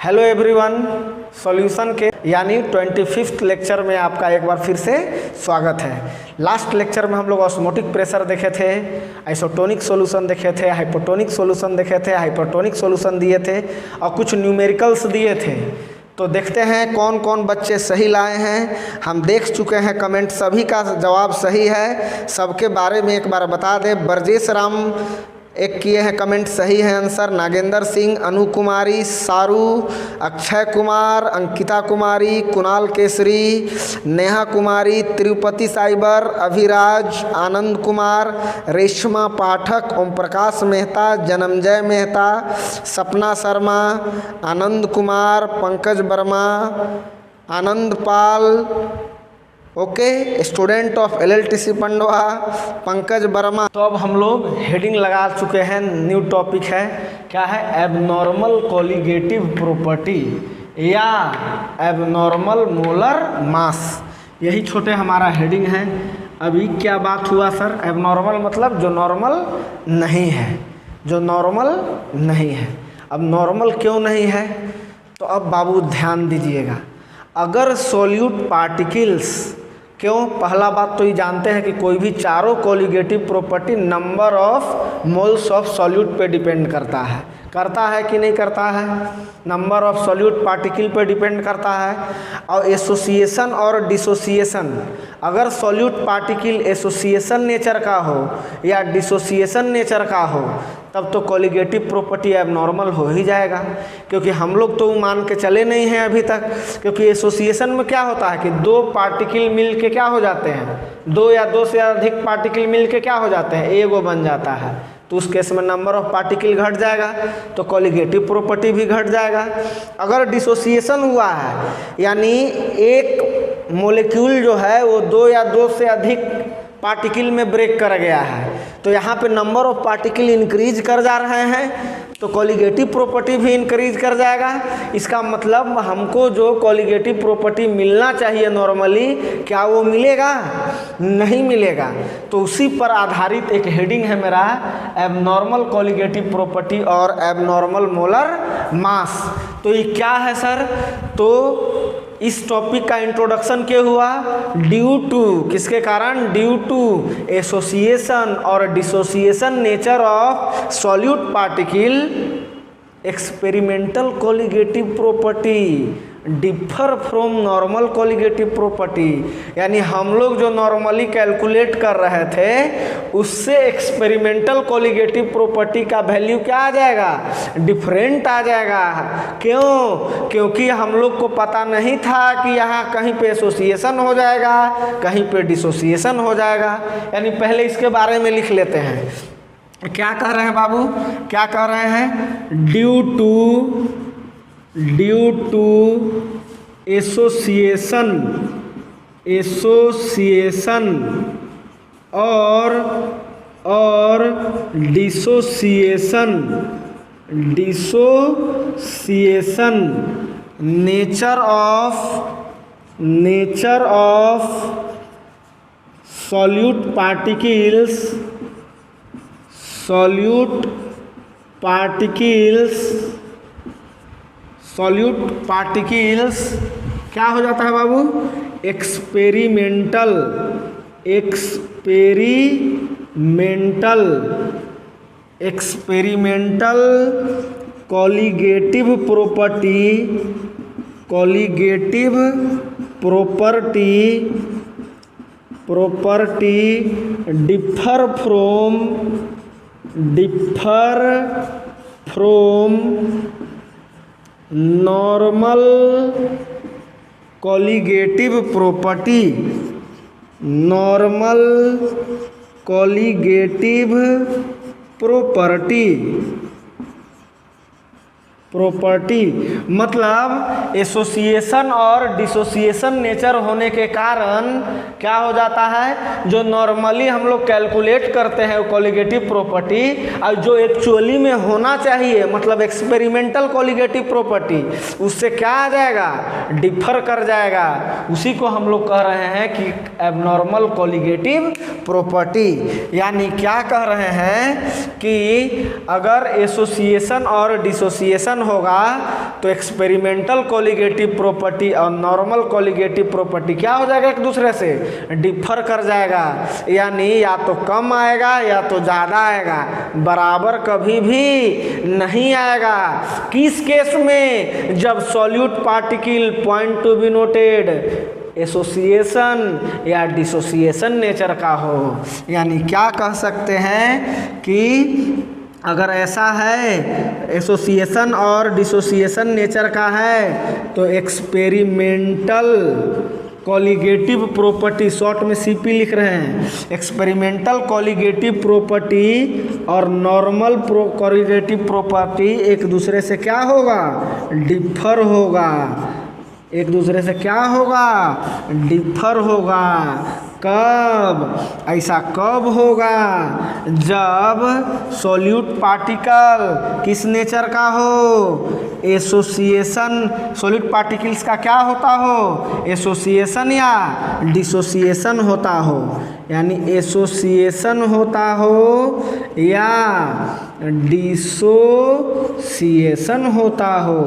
Hello everyone, solution के यानी 25th lecture में आपका एक बार फिर से स्वागत है। लास्ट लेक्चर में हम लोग ऑस्मोटिक प्रेशर देखे थे, आइसोटोनिक सॉल्यूशन देखे थे, हाइपोटोनिक सॉल्यूशन देखे थे, हाइपरटोनिक सॉल्यूशन दिए थे और कुछ न्यूमेरिकल्स दिए थे। तो देखते हैं कौन कौन बच्चे सही लाए हैं। हम देख चुके हैं कमेंट, सभी का जवाब सही है। सबके बारे में एक बार बता दें। ब्रजेश राम एक किए हैं कमेंट, सही है आंसर। नागेंद्र सिंह, अनु कुमारी, सारू, अक्षय कुमार, अंकिता कुमारी, कुणाल केसरी, नेहा कुमारी, तिरुपति साइबर, अभिराज, आनंद कुमार, रेशमा पाठक, ओम प्रकाश मेहता, जन्मजय मेहता, सपना शर्मा, आनंद कुमार, पंकज वर्मा, आनंद पाल, okay, student of LLTC पंडवा, Pankaj Verma. तो अब हम लोग हेडिंग लगा चुके हैं, न्यू टॉपिक है। क्या है? एबनॉर्मल कोलिगेटिव प्रॉपर्टी या एबनॉर्मल मोलर मास। यही छोटे हमारा हेडिंग है। अभी क्या बात हुआ सर? एबनॉर्मल मतलब जो नॉर्मल नहीं है, जो नॉर्मल नहीं है। अब नॉर्मल क्यों नहीं है? तो अब बाबू ध्यान दीजिएगा। अगर सॉल्यूट पार्टिकल्स, क्यों? पहला बात तो ये जानते हैं कि कोई भी चारों colligative property number of moles of solute पे डिपेंड करता है कि नहीं करता है? नंबर ऑफ सॉल्यूट पार्टिकल पे डिपेंड करता है। और एसोसिएशन और डिसोसिएशन, अगर सॉल्यूट पार्टिकल एसोसिएशन नेचर का हो या डिसोसिएशन नेचर का हो तब तो कोलिगेटिव प्रॉपर्टी एबनॉर्मल हो ही जाएगा। क्योंकि हम लोग तो मान के चले नहीं हैं अभी तक। क्योंकि एसोसिएशन में क्या होता है कि दो पार्टिकल मिल के क्या हो जाते हैं, दो या दो से अधिक पार्टिकल मिल के क्या हो जाते हैं, एगो बन जाता है। तो उस केस में नंबर ऑफ पार्टिकल घट जाएगा तो कोलिगेटिव प्रॉपर्टी भी घट जाएगा। अगर डिसोसिएशन हुआ है यानी एक मोलिक्यूल जो है वो दो या दो से अधिक पार्टिकल में ब्रेक कर गया है तो यहाँ पे नंबर ऑफ पार्टिकल इंक्रीज कर जा रहे हैं तो कोलिगेटिव प्रॉपर्टी भी इंक्रीज कर जाएगा। इसका मतलब हमको जो कोलिगेटिव प्रॉपर्टी मिलना चाहिए नॉर्मली, क्या वो मिलेगा? नहीं मिलेगा। तो उसी पर आधारित एक हेडिंग है मेरा, एबनॉर्मल कोलिगेटिव प्रॉपर्टी और एबनॉर्मल मोलर मास। तो ये क्या है सर? तो इस टॉपिक का इंट्रोडक्शन क्या हुआ? ड्यू टू, किसके कारण? ड्यू टू एसोसिएशन और dissociation nature of solute particle, experimental colligative property differ from normal colligative property. यानी हम लोग जो नॉर्मली कैलकुलेट कर रहे थे उससे एक्सपेरिमेंटल कोलिगेटिव प्रॉपर्टी का वैल्यू क्या आ जाएगा? डिफरेंट आ जाएगा। क्यों? क्योंकि हम लोग को पता नहीं था कि यहाँ कहीं पे एसोसिएशन हो जाएगा, कहीं पे डिसोसिएशन हो जाएगा। यानी पहले इसके बारे में लिख लेते हैं। क्या कह रहे हैं बाबू? क्या कह रहे हैं? ड्यू टू एसोसिएशन और dissociation nature of solute particles क्या हो जाता है बाबू? Experimental colligative property differ from normal colligative property मतलब एसोसिएशन और डिसोसिएशन नेचर होने के कारण क्या हो जाता है? जो नॉर्मली हम लोग कैलकुलेट करते हैं कोलिगेटिव प्रॉपर्टी और जो एक्चुअली में होना चाहिए मतलब एक्सपेरिमेंटल कोलिगेटिव प्रॉपर्टी, उससे क्या आ जाएगा? डिफर कर जाएगा। उसी को हम लोग कह रहे हैं कि एबनॉर्मल कोलिगेटिव प्रॉपर्टी। यानी क्या कह रहे हैं कि अगर एसोसिएशन और डिसोसिएशन एसोसिएशन होगा तो एक्सपेरिमेंटल कोलिगेटिव प्रॉपर्टी और नॉर्मल कोलिगेटिव प्रॉपर्टी क्या हो जाएगा, एक दूसरे से डिफर कर जाएगा, यानी या तो कम आएगा या तो ज़्यादा आएगा, बराबर कभी भी नहीं आएगा। किस केस में, जब solute particle point to be noted association या डिसोसिएशन नेचर का हो। यानी क्या कह सकते हैं कि अगर ऐसा है एसोसिएशन और डिसोसिएशन नेचर का है तो एक्सपेरिमेंटल कोलिगेटिव प्रॉपर्टी, शॉर्ट में सीपी लिख रहे हैं, एक्सपेरिमेंटल कोलिगेटिव प्रॉपर्टी और नॉर्मल कोलिगेटिव प्रॉपर्टी एक दूसरे से क्या होगा, डिफर होगा, एक दूसरे से क्या होगा, डिफर होगा। कब, ऐसा कब होगा, जब सॉल्यूट पार्टिकल किस नेचर का हो, एसोसिएशन, सॉल्यूट पार्टिकल्स का क्या होता हो, एसोसिएशन या डिसोसिएशन होता हो। यानी एसोसिएशन होता हो या डिसोसिएशन होता हो।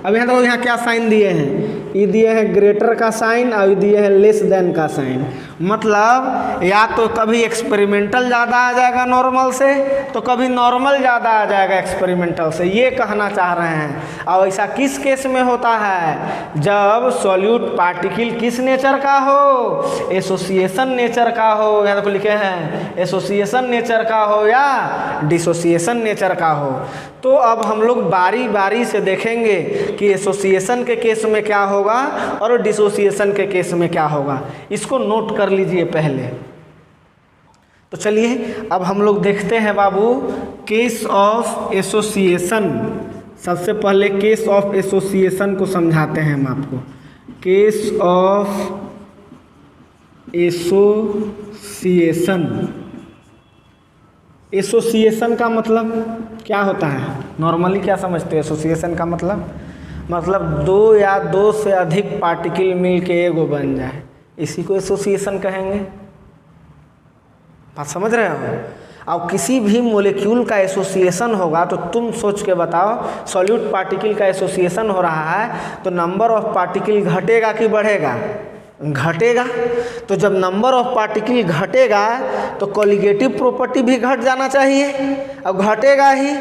अब यहाँ देखो, यहाँ क्या साइन दिए हैं, ये दिए हैं ग्रेटर का साइन और दिए हैं लेस देन का साइन। मतलब या तो कभी एक्सपेरिमेंटल ज़्यादा आ जाएगा नॉर्मल से, तो कभी नॉर्मल ज़्यादा आ जाएगा एक्सपेरिमेंटल से, ये कहना चाह रहे हैं। और ऐसा किस केस में होता है, जब सॉल्यूट पार्टिकल किस नेचर का हो, एसोसिएशन नेचर का हो, या देखो लिखे हैं एसोसिएशन नेचर का हो या डिसोसिएशन नेचर का हो। तो अब हम लोग बारी बारी से देखेंगे कि एसोसिएशन के केस में क्या होगा और डिसोसिएशन के केस में क्या होगा। इसको नोट कर लीजिए पहले। तो चलिए अब हम लोग देखते हैं बाबू केस ऑफ एसोसिएशन। सबसे पहले केस ऑफ एसोसिएशन को समझाते हैं हम आपको। केस ऑफ एसोसिएशन, एसोसिएशन का मतलब क्या होता है, नॉर्मली क्या समझते हैं एसोसिएशन का मतलब दो या दो से अधिक पार्टिकल मिलके एगो बन जाए, इसी को एसोसिएशन कहेंगे। बात समझ रहे हो। अब किसी भी मॉलिक्यूल का एसोसिएशन होगा तो तुम सोच के बताओ, सॉल्यूट पार्टिकल का एसोसिएशन हो रहा है तो नंबर ऑफ पार्टिकल घटेगा कि बढ़ेगा, घटेगा। तो जब नंबर ऑफ पार्टिकल घटेगा तो कोलिगेटिव प्रॉपर्टी भी घट जाना चाहिए, अब घटेगा ही।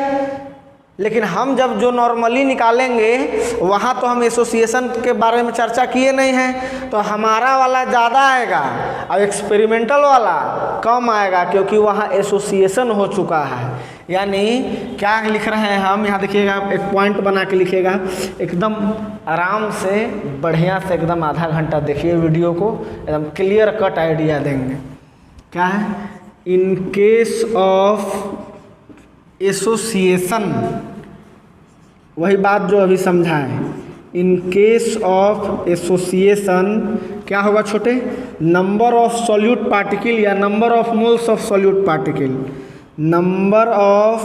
लेकिन हम जब जो नॉर्मली निकालेंगे वहाँ तो हम एसोसिएशन के बारे में चर्चा किए नहीं हैं, तो हमारा वाला ज़्यादा आएगा और एक्सपेरिमेंटल वाला कम आएगा, क्योंकि वहाँ एसोसिएशन हो चुका है। यानी क्या लिख रहे हैं हम, यहाँ देखिएगा, एक पॉइंट बना के लिखिएगा, एकदम आराम से बढ़िया से, एकदम आधा घंटा देखिए वीडियो को, एकदम क्लियर कट आइडिया देंगे। क्या है, इन केस ऑफ एसोसिएशन, वही बात जो अभी समझा है, इन केस ऑफ एसोसिएशन क्या होगा छोटे, नंबर ऑफ सॉल्यूट पार्टिकल या number of moles of solute particle, number of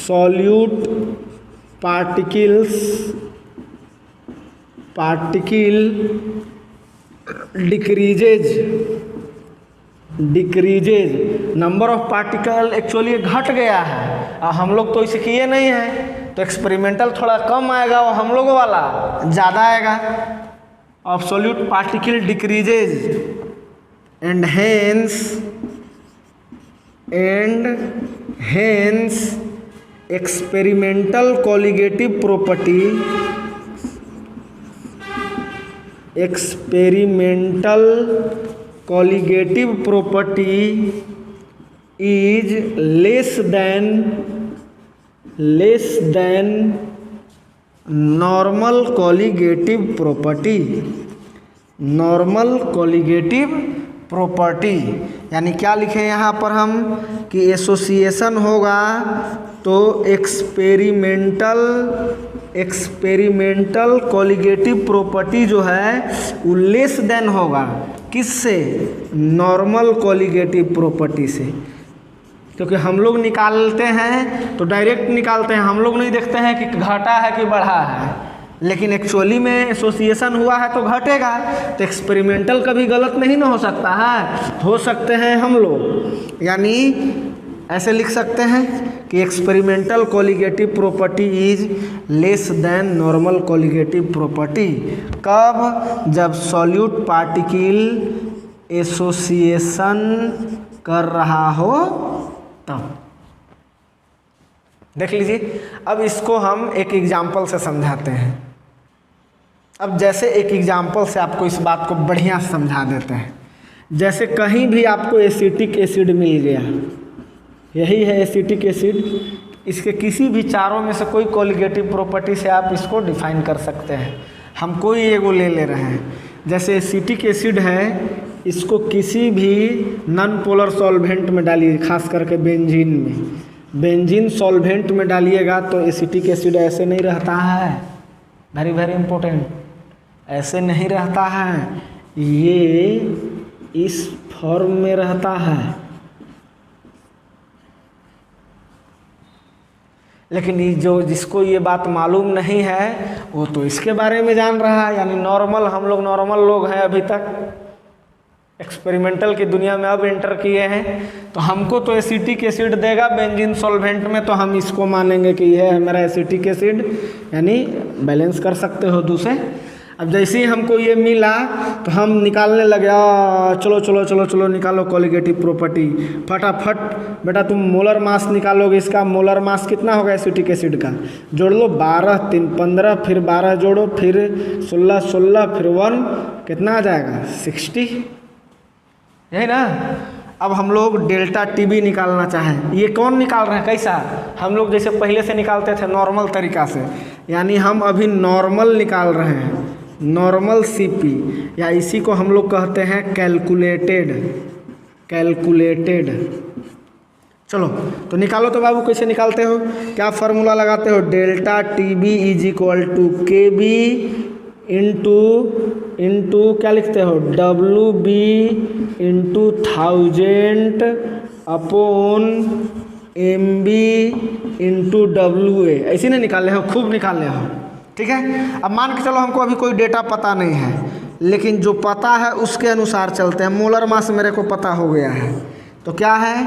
solute particle decreases, number of particle actually घट गया है और हम लोग तो इसे किए नहीं हैं, तो एक्सपेरिमेंटल थोड़ा कम आएगा और हम लोगों वाला ज़्यादा आएगा। Of solute particle decreases and hence experimental colligative property is less than normal colligative property। यानी क्या लिखे यहाँ पर हम कि एसोसिएशन होगा तो एक्सपेरिमेंटल कोलिगेटिव प्रॉपर्टी जो है वो लेस देन होगा, किससे, नॉर्मल कोलिगेटिव प्रॉपर्टी से। क्योंकि हम लोग निकालते हैं तो डायरेक्ट निकालते हैं, हम लोग नहीं देखते हैं कि घटा है कि बढ़ा है, लेकिन एक्चुअली में एसोसिएशन हुआ है तो घटेगा। तो एक्सपेरिमेंटल कभी गलत नहीं ना हो सकता है, हो सकते हैं हम लोग। यानी ऐसे लिख सकते हैं कि experimental colligative property is less than normal colligative property. कब? जब सॉल्यूट पार्टिकल एसोसिएशन कर रहा हो तब। देख लीजिए, अब इसको हम एक एग्जाम्पल से समझाते हैं। अब जैसे एक एग्जाम्पल से आपको इस बात को बढ़िया समझा देते हैं। जैसे कहीं भी आपको एसिटिक एसिड मिल गया, यही है एसिटिक एसिड, इसके किसी भी चारों में से कोई कोलिगेटिव प्रॉपर्टी से आप इसको डिफाइन कर सकते हैं। हम कोई एगो ले रहे हैं, जैसे एसिटिक एसिड है, इसको किसी भी नॉन पोलर सॉल्वेंट में डालिए, खास करके बेंजीन में। बेंजीन सॉल्वेंट में डालिएगा तो एसिटिक एसिड ऐसे नहीं रहता है, वेरी वेरी इंपॉर्टेंट, ऐसे नहीं रहता है, ये इस फॉर्म में रहता है। लेकिन ये जो जिसको ये बात मालूम नहीं है वो तो इसके बारे में जान रहा है। यानी नॉर्मल, हम लोग नॉर्मल लोग हैं, अभी तक एक्सपेरिमेंटल की दुनिया में अब एंटर किए हैं, तो हमको तो एसिटिक एसिड देगा बेंजीन सॉल्वेंट में, तो हम इसको मानेंगे कि यह है मेरा एसिटिक एसिड, यानी बैलेंस कर सकते हो दूसरे। अब जैसे ही हमको ये मिला तो हम निकालने लगे, चलो चलो चलो चलो निकालो कोलिगेटिव प्रॉपर्टी, फटाफट बेटा तुम मोलर मास निकालोगे। इसका मोलर मास कितना होगा एसिटिक एसिड का? जोड़ लो, 12 3 15, फिर 12 जोड़ो, फिर 16 16, फिर 1 कितना आ जाएगा? 60, यही ना। अब हम लोग डेल्टा टीबी निकालना चाहें, ये कौन निकाल रहे हैं? कैसा? हम लोग जैसे पहले से निकालते थे नॉर्मल तरीका से, यानी हम अभी नॉर्मल निकाल रहे हैं, नॉर्मल सीपी, या इसी को हम लोग कहते हैं कैलकुलेटेड। चलो तो निकालो तो बाबू, कैसे निकालते हो? क्या फार्मूला लगाते हो? Delta TB is equal to K B into क्या लिखते हो? W B into 1000 upon M B into W A. ऐसे नहीं निकाले हो, खूब निकाले हो, ठीक है। अब मान के चलो हमको अभी कोई डेटा पता नहीं है, लेकिन जो पता है उसके अनुसार चलते हैं। मोलर मास मेरे को पता हो गया है, तो क्या है?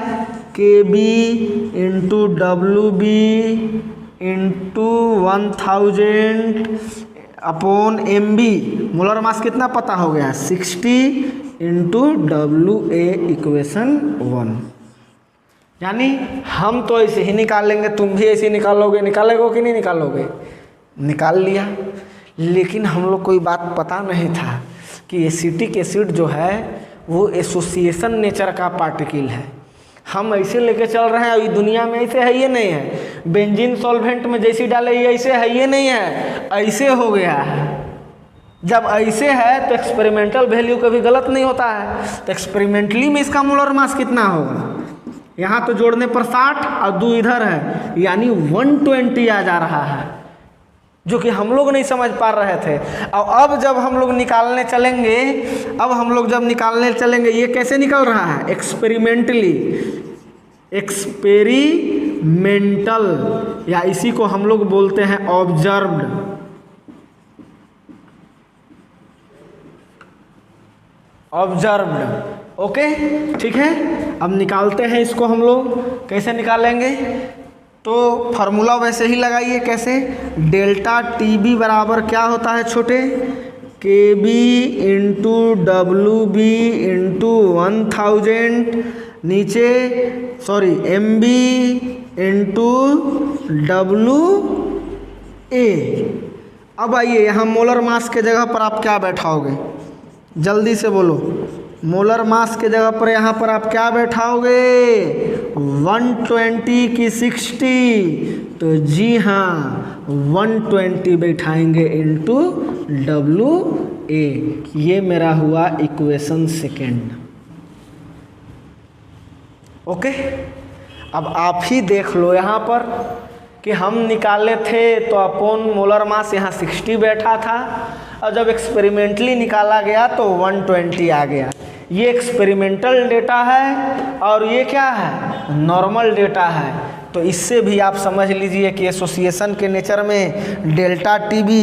K B into W B into 1000 upon M B. Molar mass कितना पता हो गया? 60 इंटू डब्ल्यू ए इक्वेशन 1। यानी हम तो ऐसे ही निकाल लेंगे, तुम भी ऐसे निकालोगे, निकालेगो कि नहीं निकालोगे? निकाल लिया। लेकिन हम लोग कोई बात पता नहीं था कि एसिटिक एसिड जो है वो एसोसिएशन नेचर का पार्टिकल है। हम ऐसे लेके चल रहे हैं, अभी दुनिया में ऐसे है ये नहीं है, बेंजीन सॉल्वेंट में जैसे डाले ये ऐसे है ये नहीं है, ऐसे हो गया है। जब ऐसे है तो एक्सपेरिमेंटल वैल्यू कभी गलत नहीं होता है, तो एक्सपेरिमेंटली में इसका मोलर मास कितना होगा? यहाँ तो जोड़ने पर 60 और 2 इधर है, यानी 120 आ जा रहा है, जो कि हम लोग नहीं समझ पा रहे थे। और अब जब हम लोग निकालने चलेंगे, ये कैसे निकल रहा है? एक्सपेरिमेंटल, या इसी को हम लोग बोलते हैं ऑब्जर्व्ड। ओके, ठीक है। अब निकालते हैं इसको हम लोग, कैसे निकालेंगे? तो फार्मूला वैसे ही लगाइए। कैसे? डेल्टा टी बी बराबर क्या होता है छोटे? K B into W B into 1000, नीचे M B into W A. अब आइए यहाँ मोलर मास के जगह पर आप क्या बैठाओगे? जल्दी से बोलो। मोलर मास के जगह पर यहाँ पर आप क्या बैठाओगे? 120 की 60, तो जी हाँ 120 बैठाएंगे इंटू डब्ल्यू ए। ये मेरा हुआ इक्वेशन सेकेंड। ओके, अब आप ही देख लो यहाँ पर कि हम निकाले थे तो अपॉन मोलर मास यहाँ 60 बैठा था, और जब एक्सपेरिमेंटली निकाला गया तो 120 आ गया। ये एक्सपेरिमेंटल डेटा है और ये क्या है? नॉर्मल डेटा है। तो इससे भी आप समझ लीजिए कि एसोसिएशन के नेचर में डेल्टा टी बी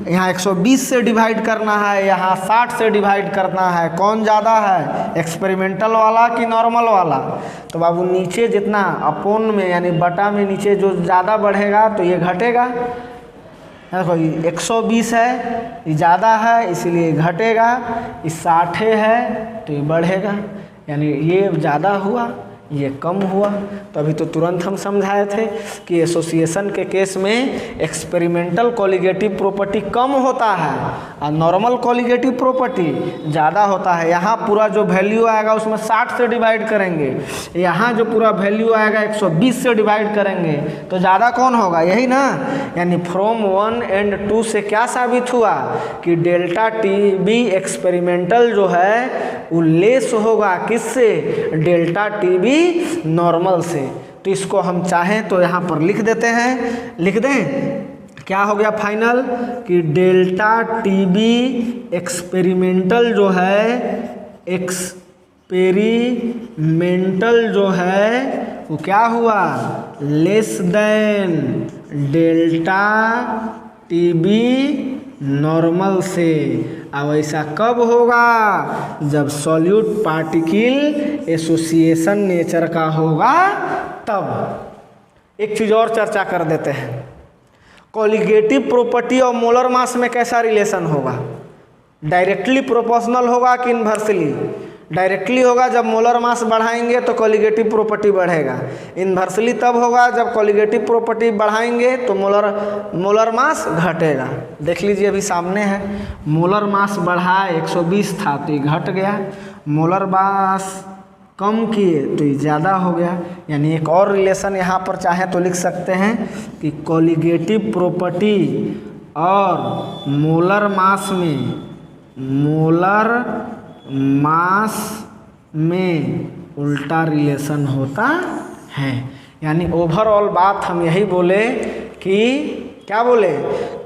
यहाँ 120 से डिवाइड करना है, यहाँ 60 से डिवाइड करना है। कौन ज़्यादा है, एक्सपेरिमेंटल वाला कि नॉर्मल वाला? तो बाबू नीचे जितना अपोन में यानी बटा में नीचे जो ज़्यादा बढ़ेगा तो ये घटेगा। देखो 120 है, ये ज़्यादा है इसलिए घटेगा, ये 60 है तो ये बढ़ेगा, यानी ये ज़्यादा हुआ ये कम हुआ। तो अभी तो तुरंत हम समझाए थे कि एसोसिएशन के केस में एक्सपेरिमेंटल कोलिगेटिव प्रॉपर्टी कम होता है और नॉर्मल कोलिगेटिव प्रॉपर्टी ज़्यादा होता है। यहाँ पूरा जो वैल्यू आएगा उसमें 60 से डिवाइड करेंगे, यहाँ जो पूरा वैल्यू आएगा 120 से डिवाइड करेंगे, तो ज़्यादा कौन होगा, यही ना। यानी फ्रॉम 1 एंड 2 से क्या साबित हुआ कि डेल्टा टी बी एक्सपेरिमेंटल जो है वो लेस होगा, किससे, डेल्टा टी बी नॉर्मल से। तो इसको हम चाहें तो यहाँ पर लिख देते हैं, लिख दें क्या हो गया फाइनल कि डेल्टा टी बी एक्सपेरिमेंटल जो है, एक्सपेरिमेंटल जो है वो क्या हुआ, less than delta T B normal से। अब ऐसा कब होगा, जब सॉल्यूट पार्टिकल एसोसिएशन नेचर का होगा तब। एक चीज़ और चर्चा कर देते हैं, कोलिगेटिव प्रॉपर्टी और मोलर मास में कैसा रिलेशन होगा, डायरेक्टली प्रोपोर्शनल होगा कि इन्वर्सली? डायरेक्टली होगा, जब मोलर मास बढ़ाएंगे तो कोलिगेटिव प्रॉपर्टी बढ़ेगा। इन्वर्सली तब होगा जब कोलिगेटिव प्रॉपर्टी बढ़ाएंगे तो मोलर मास घटेगा। देख लीजिए अभी सामने है, मोलर मास बढ़ा 120 था तो ये घट गया, मोलर मास कम किए तो ये ज़्यादा हो गया। यानी एक और रिलेशन यहाँ पर चाहे तो लिख सकते हैं कि कोलिगेटिव प्रॉपर्टी और मोलर मास में उल्टा रिलेशन होता है। यानी ओवरऑल बात हम यही बोले कि क्या बोले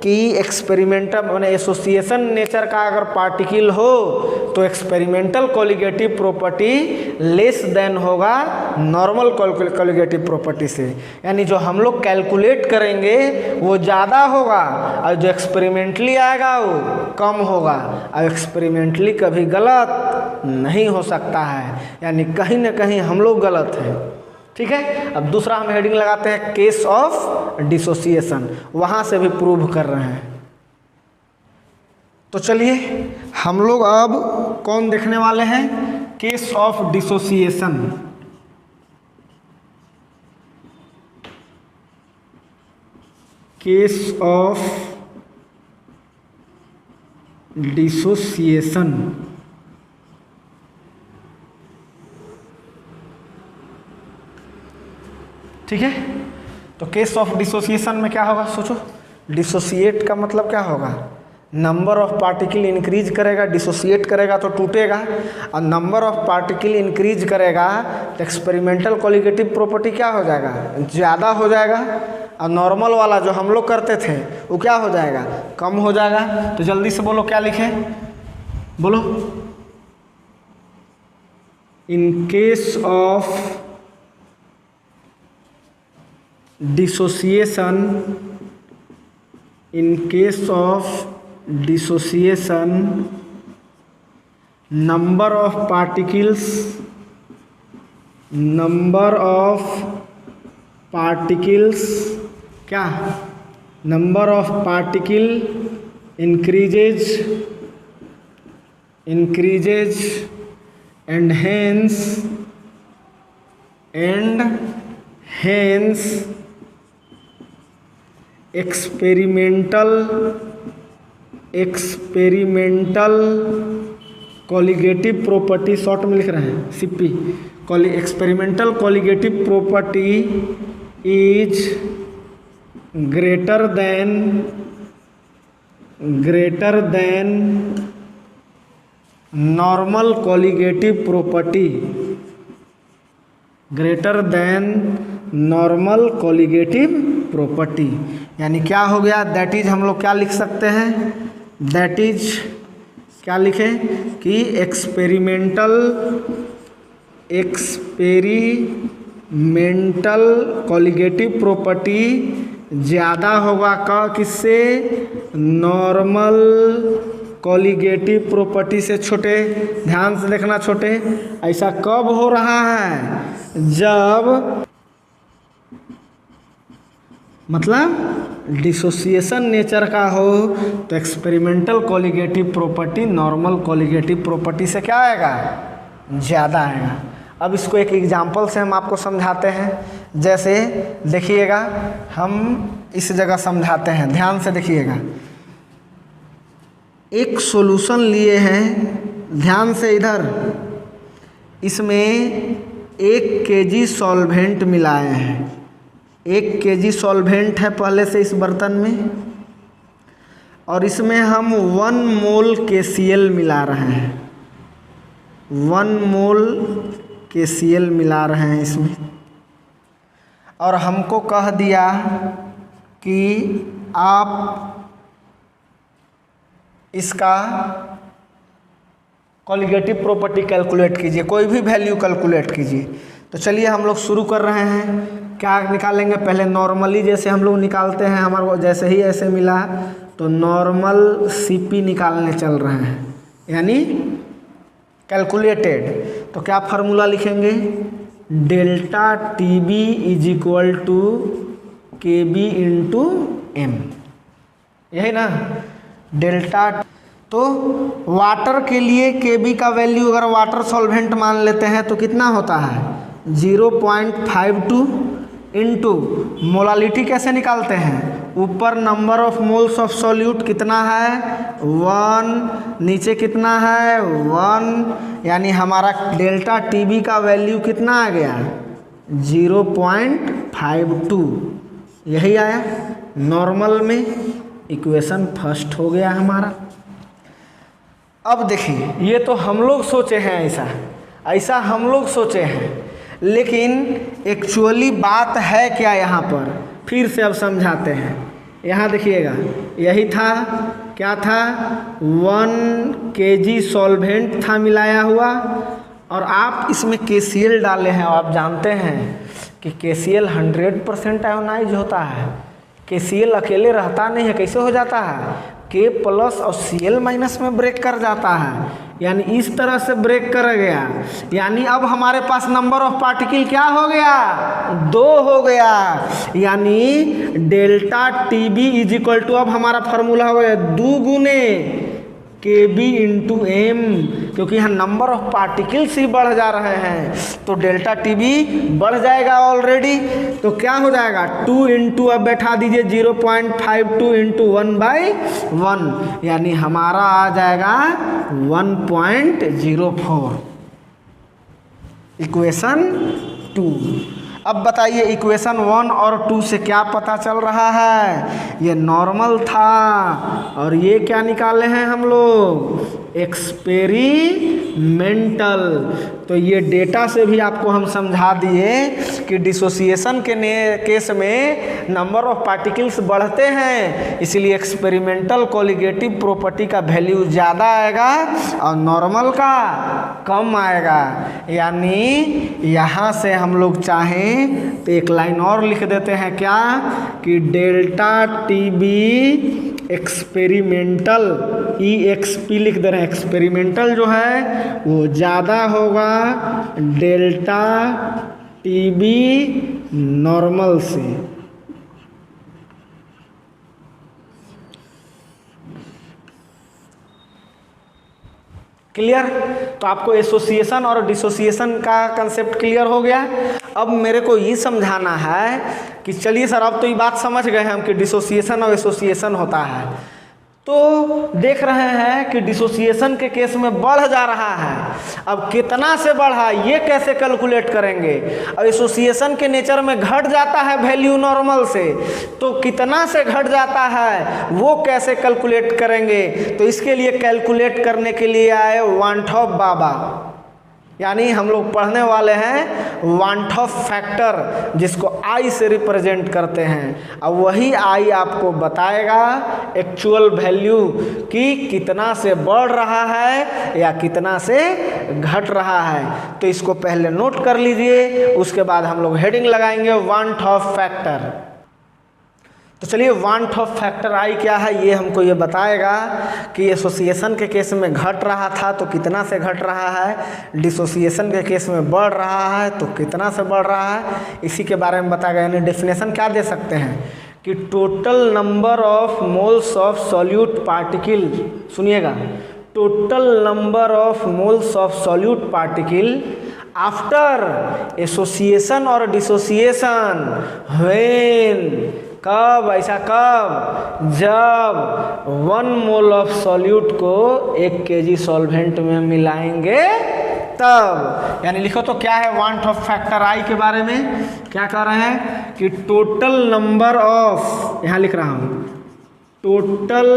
कि एक्सपेरिमेंटल मैंने एसोसिएशन नेचर का अगर पार्टिकल हो तो experimental colligative property less than होगा नॉर्मल कोलिगेटिव प्रॉपर्टी से। यानी जो हम लोग कैलकुलेट करेंगे वो ज़्यादा होगा और जो एक्सपेरिमेंटली आएगा वो कम होगा। और एक्सपेरिमेंटली कभी गलत नहीं हो सकता है, यानी कहीं ना कहीं हम लोग गलत हैं। ठीक है, अब दूसरा हम हेडिंग लगाते हैं केस ऑफ डिसोसिएशन, वहाँ से भी प्रूव कर रहे हैं। तो चलिए हम लोग अब कौन देखने वाले हैं, case of dissociation. Case of dissociation. ठीक है, तो केस ऑफ डिसोसिएशन में क्या होगा, सोचो। डिसोसिएट का मतलब क्या होगा, नंबर ऑफ पार्टिकल इंक्रीज करेगा, डिसोसिएट करेगा तो टूटेगा, और नंबर ऑफ पार्टिकल इंक्रीज करेगा तो एक्सपेरिमेंटल कोलिगेटिव प्रॉपर्टी क्या हो जाएगा, ज़्यादा हो जाएगा, और नॉर्मल वाला जो हम लोग करते थे वो क्या हो जाएगा, कम हो जाएगा। तो जल्दी से बोलो क्या लिखें, बोलो। In case of dissociation, in case of dissociation, number of particles क्या, number of particle increases and hence experimental colligative property, short में लिख रहे हैं CP, experimental colligative property is greater than normal colligative property, greater than normal colligative property. यानी क्या हो गया, that is हम लोग क्या लिख सकते हैं, दैट इज क्या लिखें कि एक्सपेरिमेंटल मेंटल कॉलिगेटिव प्रॉपर्टी ज़्यादा होगा किससे, नॉर्मल कॉलिगेटिव प्रॉपर्टी से। छोटे ध्यान से देखना छोटे, ऐसा कब हो रहा है, जब मतलब डिसोसिएशन नेचर का हो तो experimental colligative property normal colligative property से क्या आएगा, ज़्यादा आएगा। अब इसको एक एग्जाम्पल से हम आपको समझाते हैं। जैसे देखिएगा, हम इस जगह समझाते हैं, ध्यान से देखिएगा। एक सॉल्यूशन लिए हैं, ध्यान से इधर, इसमें 1 kg सॉल्वेंट मिलाए हैं। 1 kg सॉल्वेंट है पहले से इस बर्तन में, और इसमें हम 1 मोल KCl मिला रहे हैं। 1 मोल KCl मिला रहे हैं इसमें, और हमको कह दिया कि आप इसका कॉलिगेटिव प्रॉपर्टी कैलकुलेट कीजिए, कोई भी वैल्यू कैलकुलेट कीजिए। तो चलिए हम लोग शुरू कर रहे हैं। क्या निकालेंगे, पहले नॉर्मली जैसे हम लोग निकालते हैं, हमारे को जैसे ही ऐसे मिला तो नॉर्मल CP निकालने चल रहे हैं, यानी कैलकुलेटेड। तो क्या फार्मूला लिखेंगे, delta TB is equal to KB into M, यही ना डेल्टा। तो वाटर के लिए KB का वैल्यू अगर वाटर सॉल्वेंट मान लेते हैं तो कितना होता है, 0.52 इंटू मोलालिटी कैसे निकालते हैं, ऊपर number of moles of solute कितना है 1, नीचे कितना है 1, यानी हमारा डेल्टा TB का वैल्यू कितना आ गया 0.52, यही आया नॉर्मल में। इक्वेशन फर्स्ट हो गया हमारा। अब देखिए, ये तो हम लोग सोचे हैं, ऐसा हम लोग सोचे हैं, लेकिन एक्चुअली बात है क्या यहाँ पर, फिर से अब समझाते हैं। यहाँ देखिएगा, यही था, क्या था 1 kg सॉल्वेंट था मिलाया हुआ, और आप इसमें KCl डाले हैं। और आप जानते हैं कि KCl 100% आयोनाइज होता है। KCl अकेले रहता नहीं है, कैसे हो जाता है, K प्लस और Cl माइनस में ब्रेक कर जाता है, यानी इस तरह से ब्रेक कर गया। यानी अब हमारे पास नंबर ऑफ पार्टिकल क्या हो गया, 2 हो गया, यानी delta TB is equal to, अब हमारा फार्मूला हो गया 2 गुने KB इंटू M, क्योंकि यहाँ नंबर ऑफ पार्टिकल्स ही बढ़ जा रहे हैं तो डेल्टा TB बढ़ जाएगा ऑलरेडी। तो क्या हो जाएगा 2 इंटू, अब बैठा दीजिए 0.52 इंटू 1/1, यानी हमारा आ जाएगा 1.04, इक्वेशन 2। अब बताइए इक्वेशन 1 और 2 से क्या पता चल रहा है, ये नॉर्मल था, और ये क्या निकाले हैं हम लोग, एक्सपेरिमेंटल। तो ये डेटा से भी आपको हम समझा दिए कि डिसोसिएशन के केस में नंबर ऑफ पार्टिकल्स बढ़ते हैं, इसलिए एक्सपेरिमेंटल कॉलिगेटिव प्रॉपर्टी का वैल्यू ज़्यादा आएगा और नॉर्मल का कम आएगा। यानी यहाँ से हम लोग चाहें तो एक लाइन और लिख देते हैं, क्या कि डेल्टा TB एक्सपेरिमेंटल, EXP लिख दे रहे हैं, एक्सपेरिमेंटल जो है वो ज़्यादा होगा डेल्टा TB नॉर्मल से। क्लियर? तो आपको एसोसिएशन और डिसोसिएशन का कंसेप्ट क्लियर हो गया। अब मेरे को ये समझाना है कि चलिए सर, अब तो ये बात समझ गए हम कि डिसोसिएशन और एसोसिएशन होता है। तो देख रहे हैं कि डिसोसिएशन के केस में बढ़ जा रहा है, अब कितना से बढ़ा ये कैसे कैलकुलेट करेंगे। और एसोसिएशन के नेचर में घट जाता है वैल्यू नॉर्मल से, तो कितना से घट जाता है वो कैसे कैलकुलेट करेंगे। तो इसके लिए कैलकुलेट करने के लिए आए वांठॉप बाबा। यानी हम लोग पढ़ने वाले हैं वांट ऑफ फैक्टर, जिसको आई से रिप्रेजेंट करते हैं। अब वही आई आपको बताएगा एक्चुअल वैल्यू कि कितना से बढ़ रहा है या कितना से घट रहा है। तो इसको पहले नोट कर लीजिए, उसके बाद हम लोग हेडिंग लगाएंगे वांट ऑफ फैक्टर। तो चलिए, वांट ऑफ फैक्टर आई क्या है ये हमको ये बताएगा कि एसोसिएशन के केस में घट रहा था तो कितना से घट रहा है, डिसोसिएशन के केस में बढ़ रहा है तो कितना से बढ़ रहा है, इसी के बारे में बताएगा। यानी डेफिनेशन क्या दे सकते हैं कि total number of moles of solute particle, सुनिएगा, total number of moles of solute particle after association और डिसोसिएशन व्हेन, कब, ऐसा कब, जब 1 मोल ऑफ सॉल्यूट को 1 kg सॉल्वेंट में मिलाएंगे तब। यानी लिखो तो क्या है वांट ऑफ फैक्टर आई के बारे में, क्या कह रहे हैं कि टोटल नंबर ऑफ, यहाँ लिख रहा हूँ, total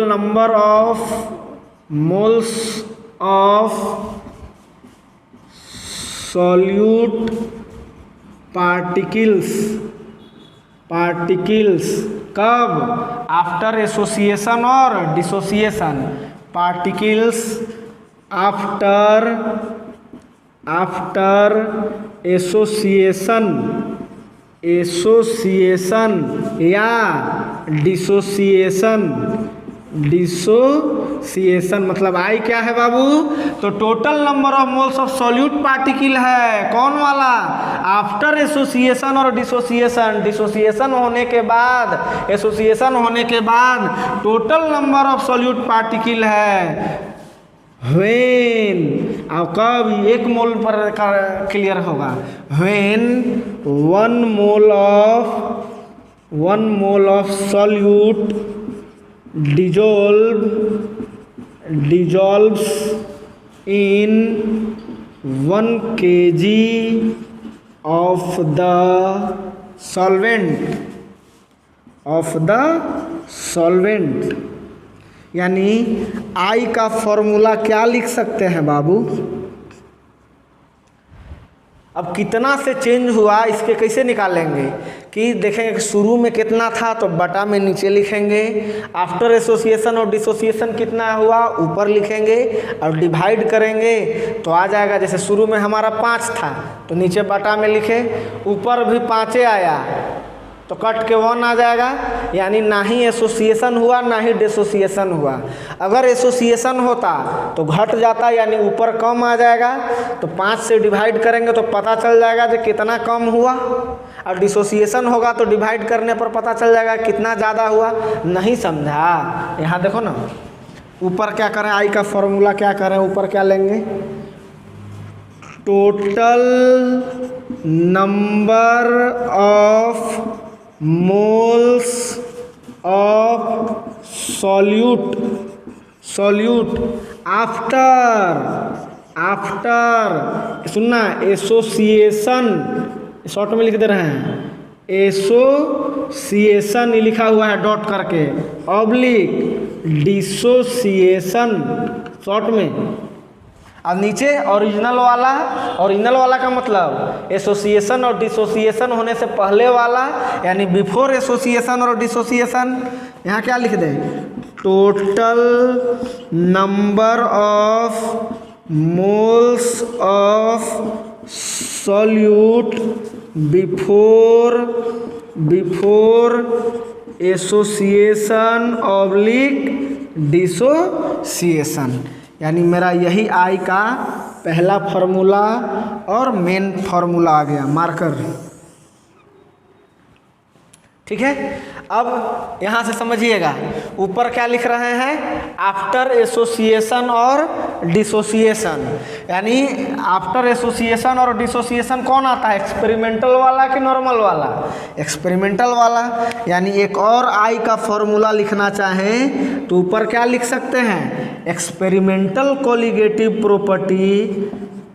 number of moles of solute particles कब, आफ्टर एसोसिएशन और डिसोसिएशन, पार्टिकल्स आफ्टर एसोसिएशन या डिसोसिएशन मतलब आई क्या है बाबू, तो total number of moles of solute particle है, कौन वाला, आफ्टर एसोसिएशन और डिसोसिएशन, डिसोसिएशन होने के बाद, एसोसिएशन होने के बाद total number of solute particle है व्हेन, अब कब 1 मोल पर क्लियर होगा, when 1 mole of solute dissolves in 1 kg of the solvent। यानी आई का फॉर्मूला क्या लिख सकते हैं बाबू, अब कितना से चेंज हुआ इसके कैसे निकालेंगे कि देखेंगे कि शुरू में कितना था तो बटा में नीचे लिखेंगे, आफ्टर एसोसिएशन और डिसोसिएशन कितना हुआ ऊपर लिखेंगे और डिवाइड करेंगे तो आ जाएगा। जैसे शुरू में हमारा 5 था तो नीचे बटा में लिखे, ऊपर भी 5 आया तो कट के 1 आ जाएगा। यानी ना ही एसोसिएशन हुआ ना ही डिसोसिएशन हुआ। अगर एसोसिएशन होता तो घट जाता यानी ऊपर कम आ जाएगा, तो 5 से डिवाइड करेंगे तो पता चल जाएगा कि कितना कम हुआ, और डिसोसिएशन होगा तो डिवाइड करने पर पता चल जाएगा कितना ज़्यादा हुआ। नहीं समझा, यहाँ देखो ना, ऊपर क्या करें, आई का फॉर्मूला क्या करें, ऊपर क्या लेंगे, total number of moles of solute after सुनना एसोसिएशन, शॉर्ट में लिख दे रहे हैं, एसोसिएशन लिखा हुआ है डॉट करके, ऑब्लिक डिसोसिएशन शॉर्ट में, और नीचे ओरिजिनल वाला का मतलब एसोसिएशन और डिसोसिएशन होने से पहले वाला, यानी बिफोर एसोसिएशन और डिसोसिएशन। यहाँ क्या लिख दें, total number of moles of solute before association oblique dissociation. यानी मेरा यही आई का पहला फार्मूला और मेन फार्मूला आ गया मार्कर। ठीक है, अब यहाँ से समझिएगा ऊपर क्या लिख रहे हैं, आफ्टर एसोसिएशन और डिसोसिएशन। यानी आफ्टर एसोसिएशन और डिसोसिएशन कौन आता है, एक्सपेरिमेंटल वाला कि नॉर्मल वाला, एक्सपेरिमेंटल वाला। यानी एक और आई का फॉर्मूला लिखना चाहें तो ऊपर क्या लिख सकते हैं, experimental colligative property,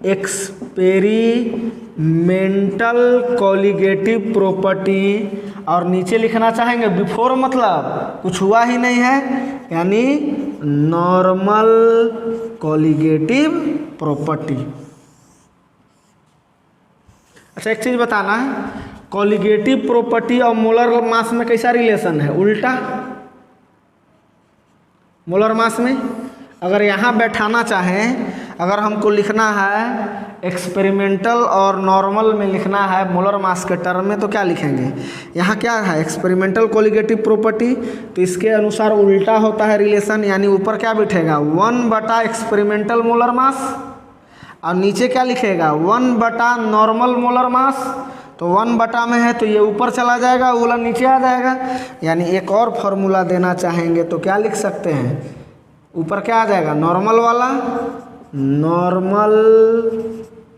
experimental colligative property, और नीचे लिखना चाहेंगे बिफोर मतलब कुछ हुआ ही नहीं है, यानी नॉर्मल कॉलिगेटिव प्रॉपर्टी। अच्छा एक चीज बताना है, कॉलिगेटिव प्रॉपर्टी और मोलर मास में कैसा रिलेशन है? उल्टा। मोलर मास में अगर यहाँ बैठाना चाहें, अगर हमको लिखना है एक्सपेरिमेंटल और नॉर्मल में लिखना है मोलर मास के टर्म में, तो क्या लिखेंगे? यहाँ क्या है? एक्सपेरिमेंटल कॉलिगेटिव प्रॉपर्टी, तो इसके अनुसार उल्टा होता है रिलेशन, यानी ऊपर क्या बैठेगा? 1/, एक्सपेरिमेंटल मोलर मास, और नीचे क्या लिखेगा? 1/, नॉर्मल मोलर मास। तो 1/, में है तो ये ऊपर चला जाएगा, वाला नीचे आ जाएगा। यानी एक और फॉर्मूला देना चाहेंगे तो क्या लिख सकते हैं? ऊपर क्या आ जाएगा? नॉर्मल वाला, normal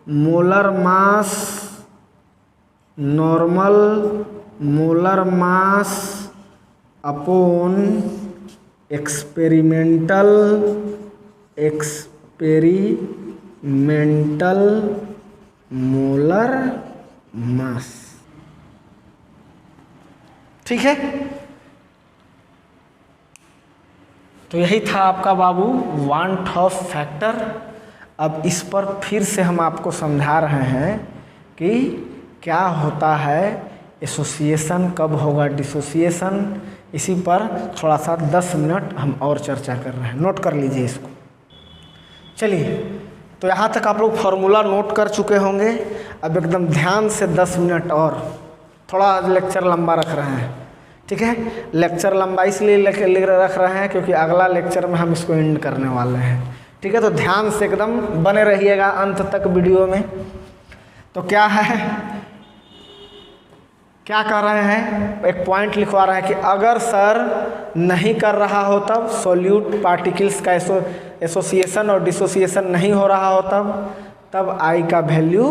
molar mass, normal molar mass upon experimental molar mass. ठीक है, तो यही था आपका बाबू वांट ऑफ फैक्टर। अब इस पर फिर से हम आपको समझा रहे हैं कि क्या होता है एसोसिएशन, कब होगा डिसोसिएशन। इसी पर थोड़ा सा 10 मिनट हम और चर्चा कर रहे हैं, नोट कर लीजिए इसको। चलिए, तो यहाँ तक आप लोग फार्मूला नोट कर चुके होंगे। अब एकदम ध्यान से 10 मिनट और, थोड़ा लेक्चर लंबा रख रहे हैं। ठीक है, लेक्चर लंबा इसलिए रख रहे हैं क्योंकि अगला लेक्चर में हम इसको एंड करने वाले हैं। ठीक है, तो ध्यान से एकदम बने रहिएगा अंत तक वीडियो में। तो क्या है, क्या कर रहे हैं, एक पॉइंट लिखवा रहे हैं कि अगर सर नहीं कर रहा हो तब सॉल्यूट पार्टिकल्स का एसोसिएशन और डिसोसिएशन नहीं हो रहा हो तब आई का वैल्यू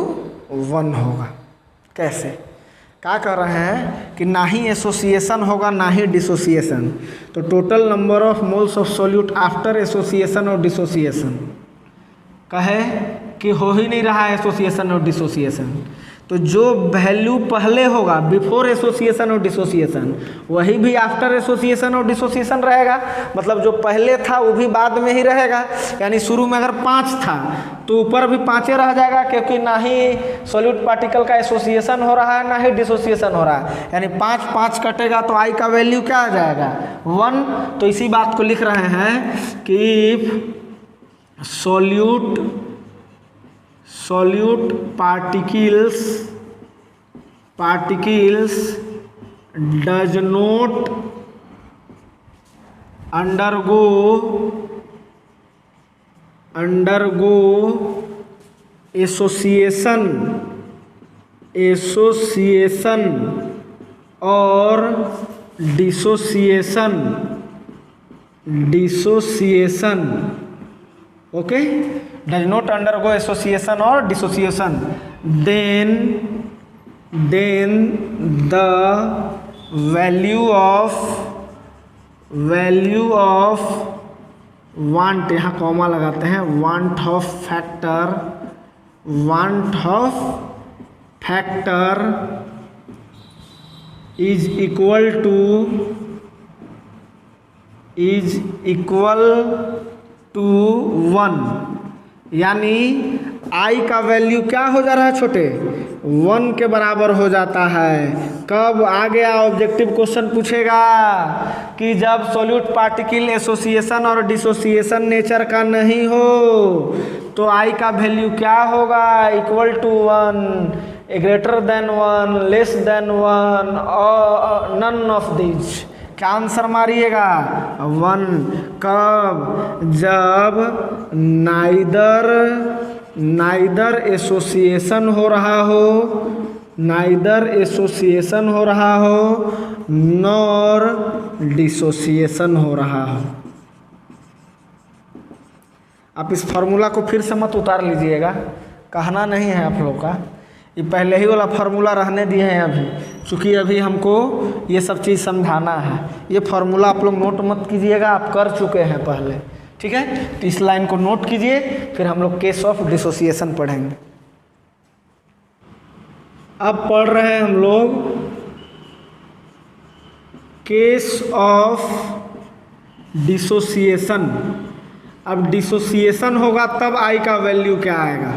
1 होगा। कैसे? क्या कर रहे हैं कि ना ही एसोसिएशन होगा ना ही डिसोसिएशन, तो total number of moles of solute after association और डिसोसिएशन कहे कि हो ही नहीं रहा है एसोसिएशन और डिसोसिएशन, तो जो वैल्यू पहले होगा बिफोर एसोसिएशन और डिसोसिएशन वही भी आफ्टर एसोसिएशन और डिसोसिएशन रहेगा। मतलब जो पहले था वो भी बाद में ही रहेगा। यानी शुरू में अगर 5 था तो ऊपर भी 5 रह जाएगा, क्योंकि ना ही सॉल्यूट पार्टिकल का एसोसिएशन हो रहा है ना ही डिसोसिएशन हो रहा है। यानी 5 कटेगा तो आई का वैल्यू क्या आ जाएगा? 1। तो इसी बात को लिख रहे हैं कि solute particles does not undergo association or dissociation. Okay, does not undergo association or dissociation, then the value of want, यहाँ कॉमा लगाते हैं, want of factor is equal to 1। यानी आई का वैल्यू क्या हो जा रहा है छोटे? 1 के बराबर हो जाता है। कब? आ गया ऑब्जेक्टिव क्वेश्चन पूछेगा कि जब सॉल्यूट पार्टिकल एसोसिएशन और डिसोसिएशन नेचर का नहीं हो तो आई का वैल्यू क्या होगा? Equal to 1, greater than 1, less than 1, और नन ऑफ दीज। क्या आंसर मारिएगा? 1। कब? जब नाइदर एसोसिएशन हो रहा हो नॉर डिसोसिएशन हो रहा हो। आप इस फार्मूला को फिर से मत उतार लीजिएगा, कहना नहीं है आप लोग का। ये पहले ही वाला फार्मूला रहने दिए हैं अभी, चूँकि अभी हमको ये सब चीज़ समझाना है। ये फार्मूला आप लोग नोट मत कीजिएगा, आप कर चुके हैं पहले। ठीक है, तो इस लाइन को नोट कीजिए, फिर हम लोग केस ऑफ डिसोसिएशन पढ़ेंगे। अब पढ़ रहे हैं हम लोग केस ऑफ डिसोसिएशन। अब डिसोसिएशन होगा तब आई का वैल्यू क्या आएगा,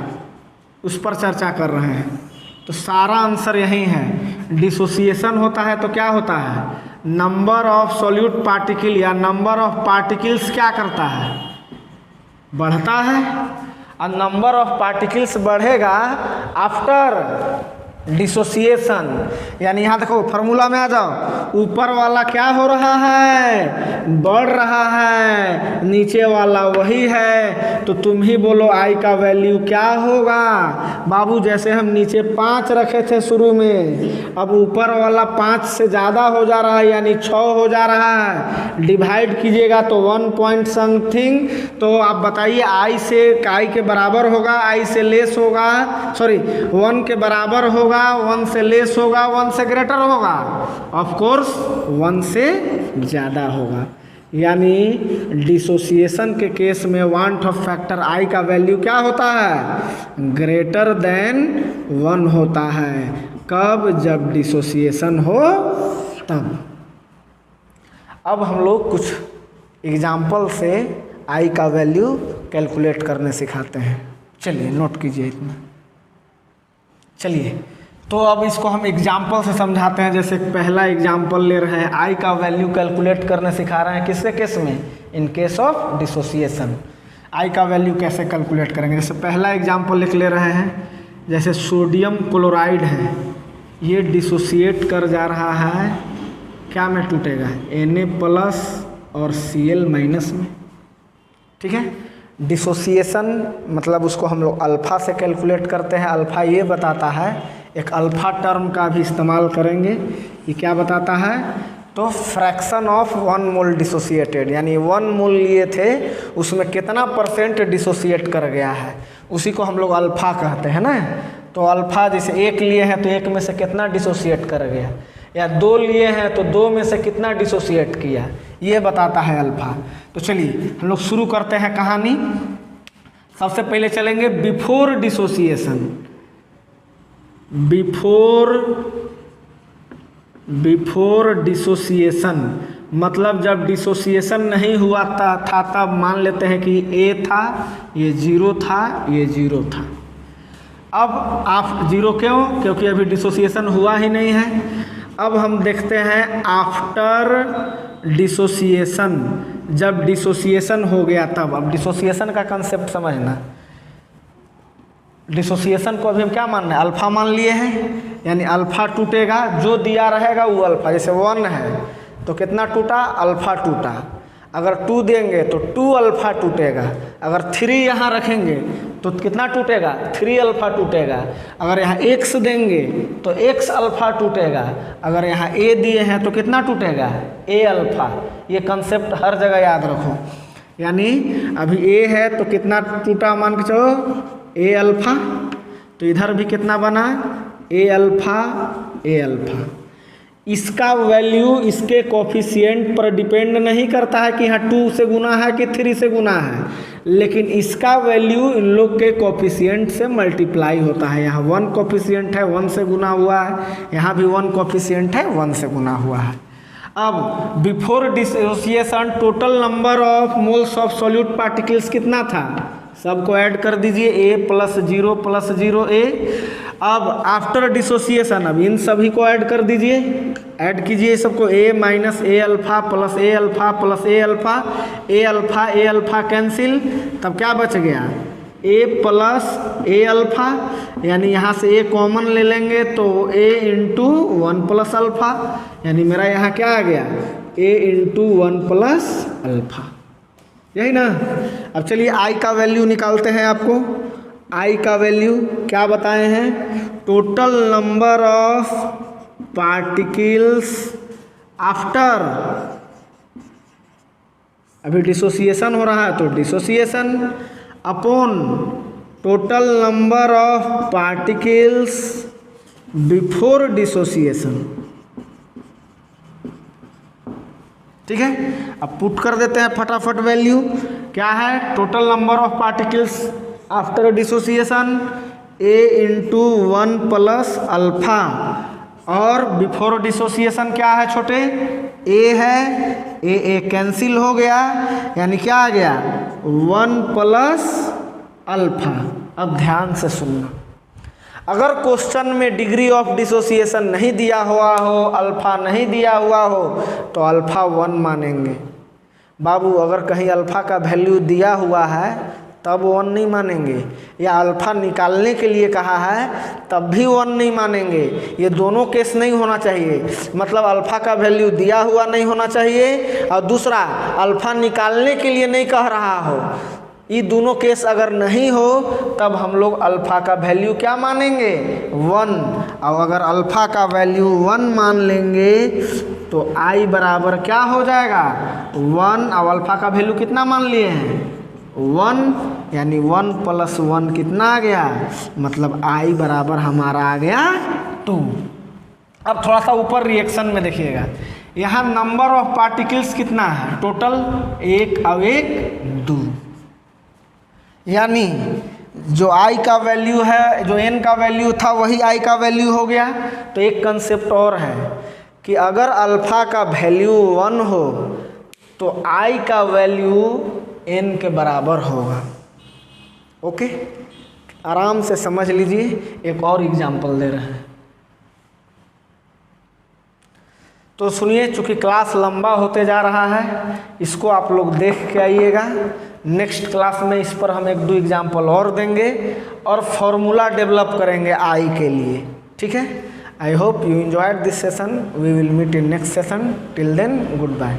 उस पर चर्चा कर रहे हैं। तो सारा आंसर यही है, डिसोसिएशन होता है तो क्या होता है, नंबर ऑफ सॉल्यूट पार्टिकल या नंबर ऑफ पार्टिकल्स क्या करता है, बढ़ता है। और नंबर ऑफ पार्टिकल्स बढ़ेगा आफ्टर डिसोसिएशन। यानी यहाँ देखो फॉर्मूला में आ जाओ, ऊपर वाला क्या हो रहा है, बढ़ रहा है, नीचे वाला वही है। तो तुम ही बोलो आई का वैल्यू क्या होगा। बाबू जैसे हम नीचे 5 रखे थे शुरू में, अब ऊपर वाला 5 से ज़्यादा हो जा रहा है, यानी 6 हो जा रहा है। डिवाइड कीजिएगा तो 1 पॉइंट समथिंग। तो आप बताइए आई के बराबर होगा, आई से लेस होगा, सॉरी 1 के बराबर होगा, 1 से लेस होगा, 1 से ग्रेटर होगा, ऑफ कोर्स 1 से ज़्यादा होगा। यानी डिसोसिएशन के केस में वांट ऑफ फैक्टर आई का वैल्यू क्या होता है, ग्रेटर देन 1 होता है। कब, जब डिसोसिएशन हो तब। अब हम लोग कुछ एग्जाम्पल से आई का वैल्यू कैलकुलेट करने सिखाते हैं। चलिए नोट कीजिए इतना। चलिए तो अब इसको हम एग्जाम्पल से समझाते हैं। जैसे पहला एग्जाम्पल ले रहे हैं, आई का वैल्यू कैलकुलेट करने सिखा रहे हैं। किसके केस में, इन केस ऑफ डिसोसिएशन। आई का वैल्यू कैसे कैलकुलेट करेंगे, जैसे पहला एग्जाम्पल लिख ले रहे हैं। जैसे सोडियम क्लोराइड है, ये डिसोसिएट कर जा रहा है, क्या में टूटेगा, Na+ और Cl- में। ठीक है, डिसोसिएशन मतलब उसको हम लोग अल्फ़ा से कैलकुलेट करते हैं। अल्फ़ा ये बताता है, एक अल्फ़ा टर्म का भी इस्तेमाल करेंगे। ये क्या बताता है, तो फ्रैक्शन ऑफ 1 मोल डिसोसिएटेड, यानी 1 मोल लिए थे उसमें कितना परसेंट डिसोसिएट कर गया है, उसी को हम लोग अल्फ़ा कहते हैं ना। तो अल्फ़ा जैसे 1 लिए हैं तो 1 में से कितना डिसोसिएट कर गया, या 2 लिए हैं तो 2 में से कितना डिसोसिएट किया, ये बताता है अल्फ़ा। तो चलिए हम लोग शुरू करते हैं कहानी। सबसे पहले चलेंगे बिफोर डिसोसिएशन। बिफोर डिसोसिएशन मतलब जब डिसोसिएशन नहीं हुआ था तब मान लेते हैं कि A था, ये 0 था, ये 0 था। अब आप 0 क्यों, क्योंकि अभी डिसोसिएशन हुआ ही नहीं है। अब हम देखते हैं आफ्टर डिसोसिएशन, जब डिसोसिएशन हो गया तब। अब डिसोसिएशन का कंसेप्ट समझना। डिसोसिएशन को अभी हम क्या मान रहे हैं, अल्फ़ा मान लिए हैं, यानी अल्फ़ा टूटेगा, जो दिया रहेगा वो अल्फ़ा। जैसे 1 है तो कितना टूटा, अल्फ़ा टूटा। अगर 2 देंगे तो 2 अल्फ़ा टूटेगा। अगर 3 यहाँ रखेंगे तो कितना टूटेगा, 3 अल्फ़ा टूटेगा। अगर यहाँ x देंगे तो x अल्फ़ा टूटेगा। अगर यहाँ a दिए हैं तो कितना टूटेगा, a अल्फ़ा। ये कंसेप्ट हर जगह याद रखो। यानी अभी a है तो कितना टूटा, मान के चलो a अल्फ़ा, तो इधर भी कितना बना, a अल्फ़ा। इसका वैल्यू इसके कोफिशिएंट पर डिपेंड नहीं करता है कि यहाँ 2 से गुना है कि 3 से गुना है, लेकिन इसका वैल्यू इन लोग के कोफिशिएंट से मल्टीप्लाई होता है। यहाँ 1 कोफिशिएंट है, 1 से गुना हुआ है, यहाँ भी 1 कोफिशिएंट है, 1 से गुना हुआ है। अब before dissociation total number of moles of solute particles कितना था, सबको ऐड कर दीजिए, A + 0 + 0 A। अब आफ्टर डिसोसिएशन अब इन सभी को ऐड कर दीजिए, ऐड कीजिए सबको, A - A alpha + A alpha + A alpha, A alpha cancel, तब क्या बच गया, A + A अल्फ़ा। यानी यहाँ से A कॉमन ले लेंगे तो A × 1 + अल्फ़ा, यानी मेरा यहाँ क्या आ गया, A × 1 + अल्फ़ा, यही ना। अब चलिए आई का वैल्यू निकालते हैं। आपको आई का वैल्यू क्या बताए हैं, total number of particles after, अभी डिसोसिएशन हो रहा है तो dissociation upon total number of particles before dissociation. ठीक है, अब पुट कर देते हैं फटाफट। वैल्यू क्या है, total number of particles after dissociation A × 1 + alpha, और बिफोर डिसोसिएशन क्या है छोटे, A है, ए कैंसिल हो गया, यानी क्या आ गया 1 प्लस अल्फा। अब ध्यान से सुनना, अगर क्वेश्चन में डिग्री ऑफ डिसोसिएशन नहीं दिया हुआ हो, अल्फा नहीं दिया हुआ हो, तो अल्फा 1 मानेंगे बाबू। अगर कहीं अल्फा का वैल्यू दिया हुआ है तब 1 नहीं मानेंगे, या अल्फा निकालने के लिए कहा है तब भी 1 नहीं मानेंगे। ये दोनों केस नहीं होना चाहिए, मतलब अल्फा का वैल्यू दिया हुआ नहीं होना चाहिए और दूसरा अल्फा निकालने के लिए नहीं कह रहा हो। ये दोनों केस अगर नहीं हो तब हम लोग अल्फा का वैल्यू क्या मानेंगे 1। और अगर अल्फा का वैल्यू 1 मान लेंगे तो आई बराबर क्या हो जाएगा 1, और अल्फा का वैल्यू कितना मान लिए हैं 1, यानी 1 प्लस 1 कितना आ गया, मतलब आई बराबर हमारा आ गया 2। अब थोड़ा सा ऊपर रिएक्शन में देखिएगा, यहाँ नंबर ऑफ पार्टिकल्स कितना है टोटल 1 और 1 2, यानी जो i का वैल्यू है, जो n का वैल्यू था वही i का वैल्यू हो गया। तो एक कंसेप्ट और है कि अगर अल्फा का वैल्यू 1 हो तो i का वैल्यू n के बराबर होगा। ओके, आराम से समझ लीजिए। एक और एग्जांपल दे रहे हैं, तो सुनिए। चूँकि क्लास लंबा होते जा रहा है, इसको आप लोग देख के आइएगा। नेक्स्ट क्लास में इस पर हम 1-2 एग्जाम्पल और देंगे और फॉर्मूला डेवलप करेंगे आई के लिए, ठीक है। I hope you enjoyed this session. We will meet in next session. Till then, good bye.